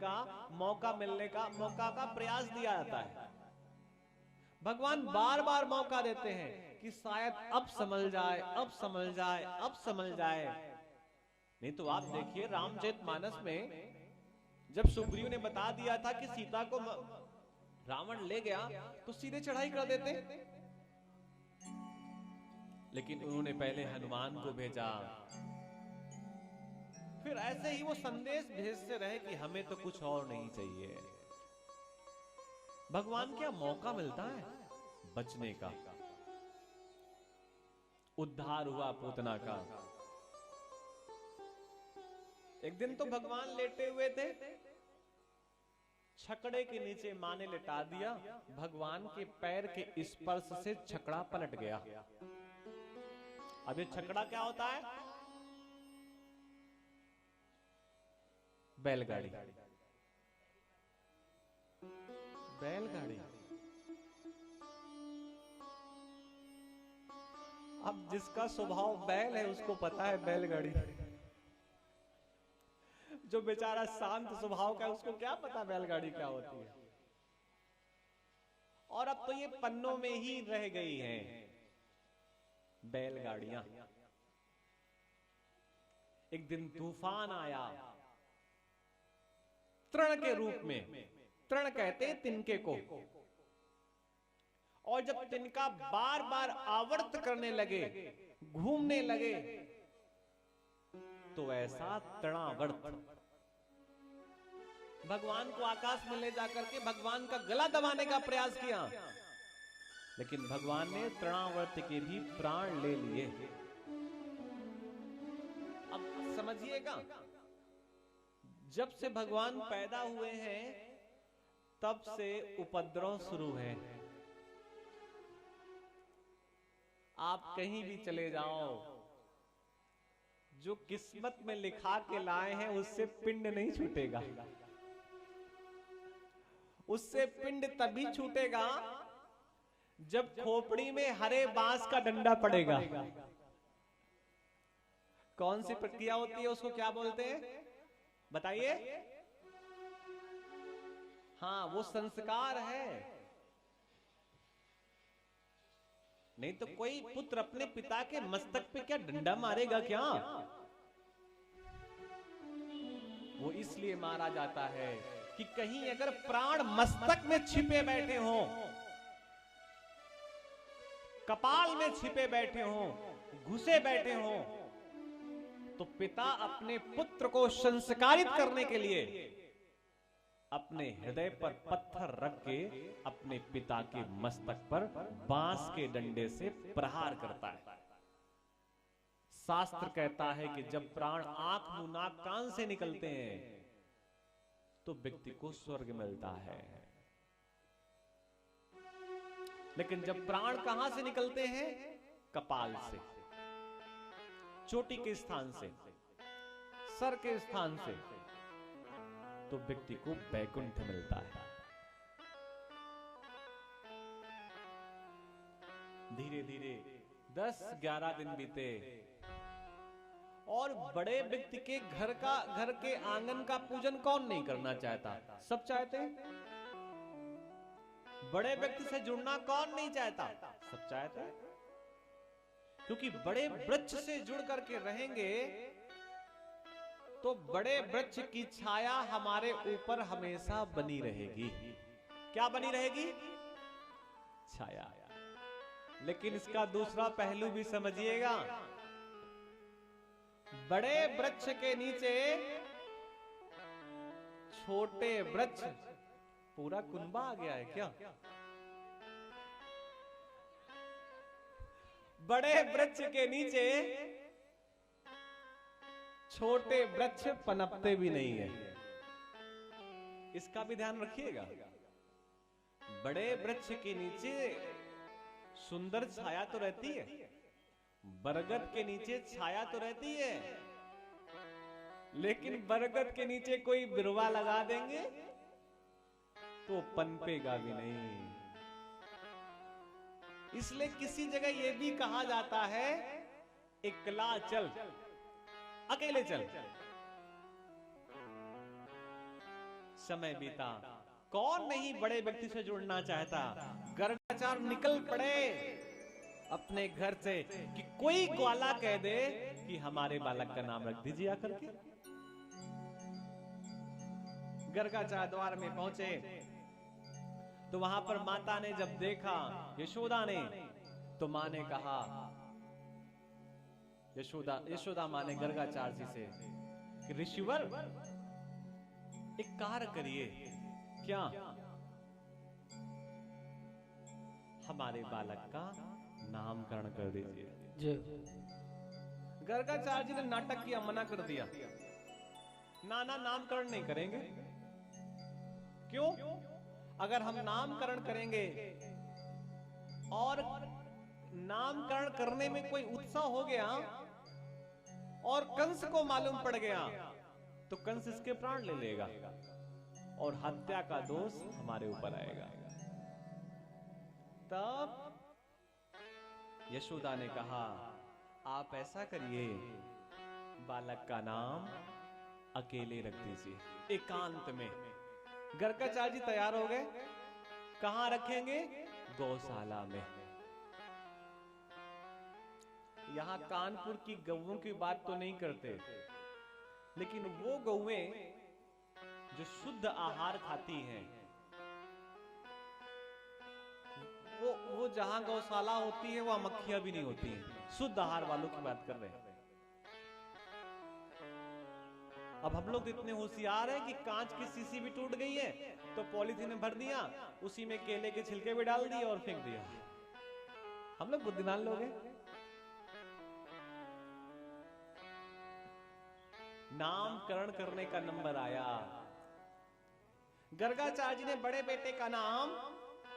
का मौका मिलने का मौका का प्रयास दिया जाता है। भगवान बार बार मौका देते हैं कि शायद अब समझ जाए, अब समझ जाए, अब समझ जाए। नहीं तो आप देखिए रामचरितमानस में जब सुग्रीव ने बता दिया था कि सीता को रावण ले गया तो सीधे चढ़ाई कर देते, लेकिन उन्होंने पहले हनुमान को भेजा, फिर ऐसे ही वो संदेश भेजते रहे कि हमें तो कुछ और नहीं चाहिए। भगवान क्या मौका मिलता है बचने का। उद्धार हुआ पूतना का। एक दिन तो भगवान लेटे हुए थे, छकड़े के नीचे मां ने लेटा दिया, भगवान के पैर के स्पर्श से छकड़ा पलट गया। अब ये छकड़ा क्या होता है? बैलगाड़ी। बैलगाड़ी। अब जिसका स्वभाव बैल है उसको पता है बैलगाड़ी। जो बेचारा शांत स्वभाव का है उसको क्या पता बैलगाड़ी क्या होती है। और अब तो ये पन्नों में ही रह गई हैं बैलगाड़ियां। एक दिन तूफान आया तृण के रूप में। तृण कहते तिनके को। और जब तिनका बार बार आवर्त करने लगे, घूमने लगे, तो ऐसा तृणावर्त भगवान को आकाश में ले जाकर के भगवान का गला दबाने का प्रयास किया, लेकिन भगवान ने तृणावर्त के भी प्राण ले लिए। अब समझिएगा, जब से भगवान पैदा हुए हैं तब से उपद्रव शुरू है। आप कहीं भी चले जाओ, जो किस्मत में लिखा के लाए हैं उससे पिंड नहीं छूटेगा। उससे पिंड तभी छूटेगा जब खोपड़ी में हरे बांस का डंडा पड़ेगा। कौन सी प्रक्रिया होती है, उसको क्या बोलते हैं बताइए? हाँ, वो संस्कार है। नहीं तो कोई पुत्र अपने पिता के मस्तक पे क्या डंडा मारेगा क्या? वो इसलिए मारा जाता है कि कहीं अगर प्राण मस्तक में छिपे बैठे हों, कपाल में छिपे बैठे हों, घुसे बैठे हों, तो पिता अपने पुत्र को संस्कारित करने के लिए अपने हृदय पर पत्थर रख के अपने पिता के मस्तक पर बांस के डंडे से प्रहार करता है। शास्त्र कहता है कि जब प्राण आंख मुंह नाक कान से निकलते हैं तो व्यक्ति को स्वर्ग मिलता है, लेकिन जब प्राण कहां से निकलते हैं? कपाल से, चोटी के स्थान से, सर के स्थान से, तो व्यक्ति को वैकुंठ मिलता है। धीरे धीरे 10-11 दिन बीते और बड़े व्यक्ति के घर के आंगन का पूजन कौन नहीं करना चाहता? सब चाहते हैं। बड़े व्यक्ति से जुड़ना कौन नहीं चाहता? सब चाहते हैं, क्योंकि बड़े वृक्ष से जुड़ करके रहेंगे तो बड़े वृक्ष की छाया हमारे ऊपर हमेशा बनी रहेगी। क्या बनी रहेगी? छाया। लेकिन इसका दूसरा पहलू भी समझिएगा। बड़े वृक्ष के नीचे छोटे वृक्ष, पूरा कुनबा आ गया है क्या? बड़े वृक्ष के नीचे छोटे वृक्ष पनपते भी नहीं है। इसका भी ध्यान रखिएगा। बड़े वृक्ष के नीचे सुंदर छाया तो रहती है, बरगद के नीचे छाया तो रहती है, लेकिन बरगद के नीचे कोई बिरवा लगा देंगे तो पनपेगा भी नहीं। इसलिए किसी जगह यह भी कहा जाता है, एकला चल, अकेले चल। समय बीता। कौन नहीं बड़े व्यक्ति से जुड़ना चाहता। गर्गाचार्य निकल पड़े अपने घर से कि कोई ग्वाला कह दे कि हमारे बालक का नाम रख दीजिए आकर के। गर्गाचार्य द्वार में पहुंचे तो वहां पर माता ने जब देखा, यशोदा ने, तो मां ने कहा, यशोदा मां ने गर्गाचार्य जी से कि ऋषिवर एक कार्य करिए, क्या? हमारे बालक का नामकरण कर दीजिए। गर्गाचार्य जी ने नाटक किया, मना कर दिया, नाना नामकरण नहीं करेंगे। क्यों? अगर हम नामकरण करेंगे और नामकरण करने में कोई उत्साह हो गया और कंस को मालूम पड़ गया तो कंस इसके प्राण ले लेगा और हत्या का दोष हमारे ऊपर आएगा। तब यशोदा ने कहा, आप ऐसा करिए, बालक का नाम अकेले रख दीजिए, एकांत में। गर्गाचार्य जी तैयार हो गए। कहां रखेंगे? गौशाला में। यहां कानपुर की गौओं की बात तो नहीं करते, लेकिन वो गौएं जो शुद्ध आहार खाती हैं, वो जहां गौशाला होती है वहां मक्खियां भी नहीं होती हैं। शुद्ध आहार वालों की बात कर रहे हैं। अब हम लोग इतने होशियार हैं कि कांच की शीशी भी टूट गई है तो पॉलीथीन में भर दिया, उसी में केले के छिलके भी डाल दिए और फेंक दिया। हम लोग बुद्धिमान लोग हैं। नामकरण करने का नंबर आया। गर्गाचार्य जी ने बड़े बेटे का नाम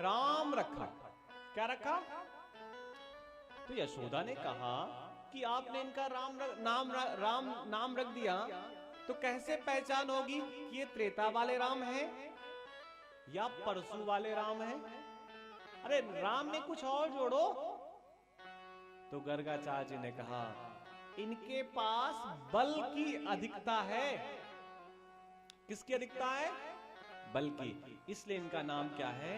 राम रखा। क्या रखा? तो यशोदा ने कहा कि आपने इनका राम नाम रख दिया तो कैसे पहचान होगी कि ये त्रेता वाले राम हैं या परशु वाले राम हैं? अरे राम में कुछ और जोड़ो। तो गर्गाचार्य जी ने कहा, इनके पास बल की अधिकता है। किसकी अधिकता है? बल की। इसलिए इनका नाम क्या है?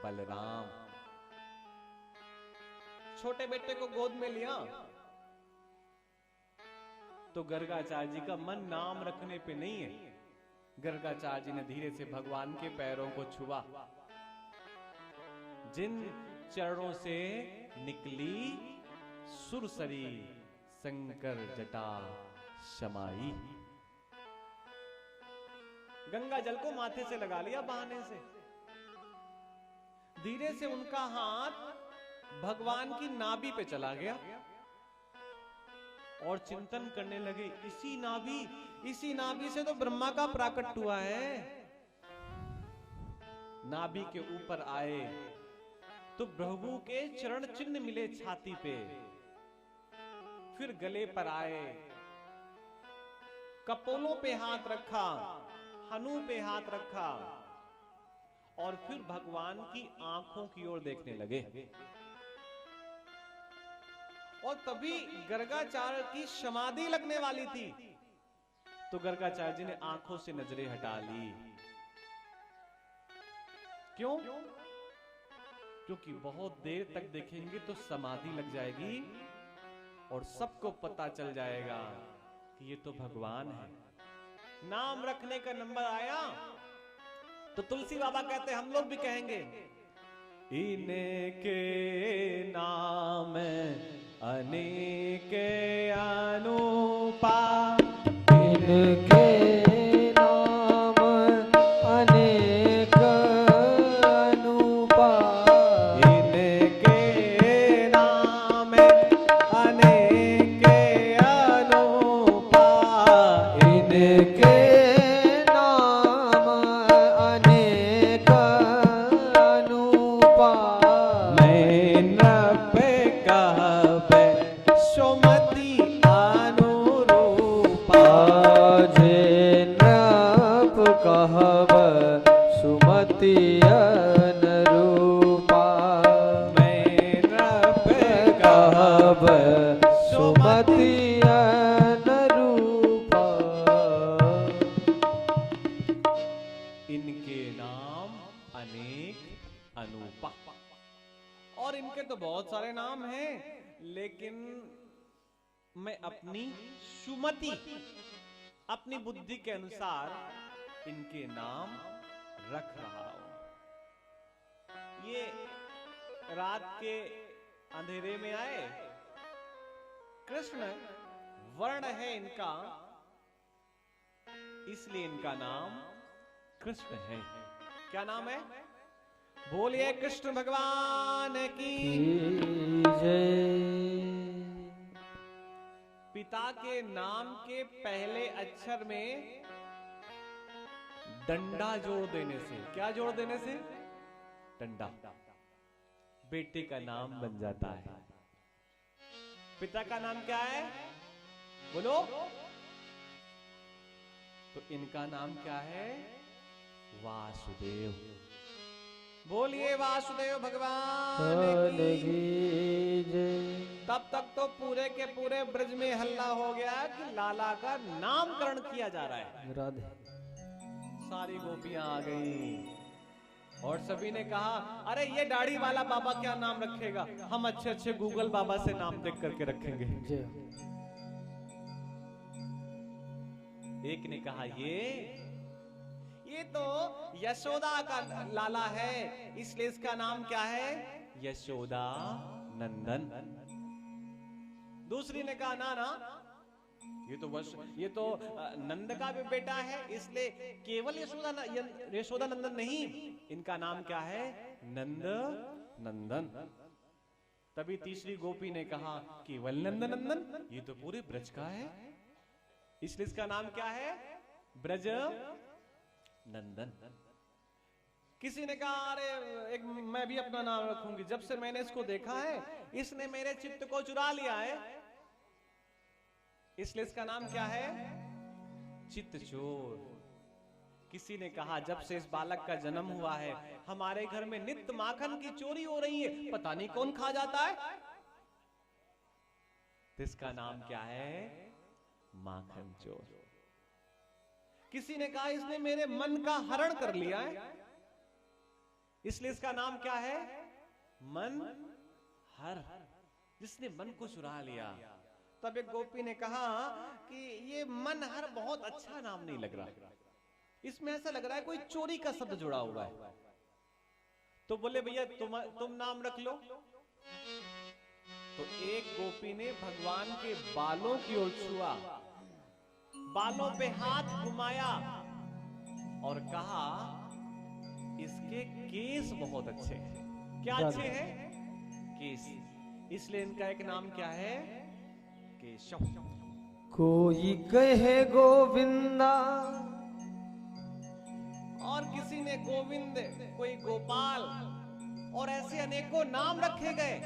बलराम। छोटे बेटे को गोद में लिया तो गर्गाचार्य जी का मन नाम रखने पे नहीं है। गर्गाचार्य जी ने धीरे से भगवान के पैरों को छुआ, जिन चरणों से निकली सुरसरी शंकर जटा शमाई। गंगा जल को माथे से लगा लिया बहाने से। धीरे से उनका हाथ भगवान की नाभि पे चला गया और चिंतन करने लगे, इसी नाभि से तो ब्रह्मा का प्राकट हुआ है। नाभि के ऊपर आए तो प्रभु के चरण चिन्ह मिले छाती पे। फिर गले पर आए, कपोलों पे हाथ रखा, हनु पे हाथ रखा और फिर भगवान की आंखों की ओर देखने लगे। और तभी गर्गाचार्य की समाधि लगने वाली थी तो गर्गाचार्य जी ने आंखों से नजरें हटा ली। क्यों? क्योंकि बहुत देर तक देखेंगे तो समाधि लग जाएगी और सबको पता चल जाएगा कि ये तो भगवान है। नाम रखने का नंबर आया तो तुलसी बाबा कहते हम लोग भी कहेंगे, इनके नाम अनेक अनुपा, इनके नाम अनेक अनुपा, इनके नाम अनेक अनुपा, इनके नाम अनेक अनुपा। मैं नभ कहबै सुमति अनुरूपा, जे नभ कहब सुमति अनुरूपा। मैं नभ कहब कहबै सुमति अनुरूपा। इनके नाम अनेक अनूपा। और इनके तो बहुत सारे नाम हैं, लेकिन मैं अपनी सुमति, अपनी बुद्धि के अनुसार इनके नाम रख रहा हूं। ये रात के अंधेरे में आए, कृष्ण वर्ण है इनका, इसलिए इनका नाम कृष्ण है। क्या नाम है? बोलिए कृष्ण भगवान की जय। पिता के नाम के पहले अक्षर में डंडा जोड़ देने से, क्या जोड़ देने से? डंडा, बेटे का नाम बन जाता है। पिता का नाम क्या है? बोलो। तो इनका नाम क्या है? वासुदेव। बोलिए वासुदेव भगवान की जय। तब तक तो पूरे के पूरे ब्रज में हल्ला हो गया कि लाला का नामकरण किया जा रहा है। राधे। सारी गोपियां आ गई और सभी ने कहा, अरे ये दाढ़ी वाला बाबा क्या नाम रखेगा, हम अच्छे अच्छे गूगल बाबा से नाम देख करके रखेंगे। जय। एक ने कहा, ये तो यशोदा का लाला है, इसलिए इसका नाम क्या है? यशोदा नंदन। दूसरी ने कहा, ना ये तो नंद का भी बेटा है, इसलिए केवल यशोदा नंदन नहीं, इनका नाम क्या है? नंद नंदन। तभी तीसरी गोपी ने कहा, केवल नंद नंदन, ये तो पूरे ब्रज का है, इसलिए इसका नाम क्या है? ब्रज नंदन। किसी ने कहा, अरे मैं भी अपना नाम रखूंगी, जब से मैंने इसको देखा है इसने मेरे चित्त को चुरा लिया है, इसलिए इसका नाम क्या है? चित्तचोर। किसी ने कहा, जब से इस बालक का जन्म हुआ है हमारे घर में नित्य माखन की चोरी हो रही है, पता नहीं कौन खा जाता है, तो इसका नाम क्या है? माखन चोर। किसी ने कहा, इसने मेरे मन का हरण कर लिया है, इसलिए इसका नाम क्या है? मन हर, जिसने मन को चुरा लिया। तब एक गोपी ने कहा कि ये मन हर बहुत अच्छा नाम नहीं लग रहा, इसमें ऐसा लग रहा है कोई चोरी का शब्द जुड़ा हुआ है। तो बोले, भैया तुम नाम रख लो। तो एक गोपी ने भगवान के बालों की ओर छुआ, बालों पे हाथ घुमाया और कहा, इसके केस बहुत अच्छे हैं। क्या अच्छे हैं? केस। इसलिए इनका एक नाम क्या है? केशव। कोई कहे गोविंदा, और किसी ने गोविंद, कोई गोपाल, और ऐसे अनेकों नाम रखे गए।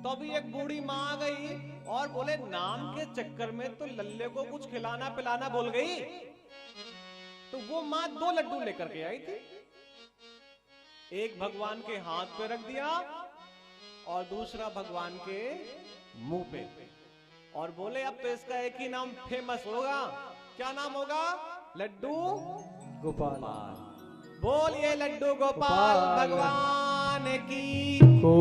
तो अभी एक बूढ़ी माँ आ गई और बोले, नाम के चक्कर में तो लल्ले को कुछ खिलाना पिलाना भूल गई। तो वो माँ 2 लड्डू लेकर के आई थी, एक भगवान के हाथ पे रख दिया और दूसरा भगवान के मुंह पे, और बोले, अब तो इसका एक ही नाम फेमस होगा। क्या नाम होगा? लड्डू गोपाल। बोलिए लड्डू गोपाल भगवान की।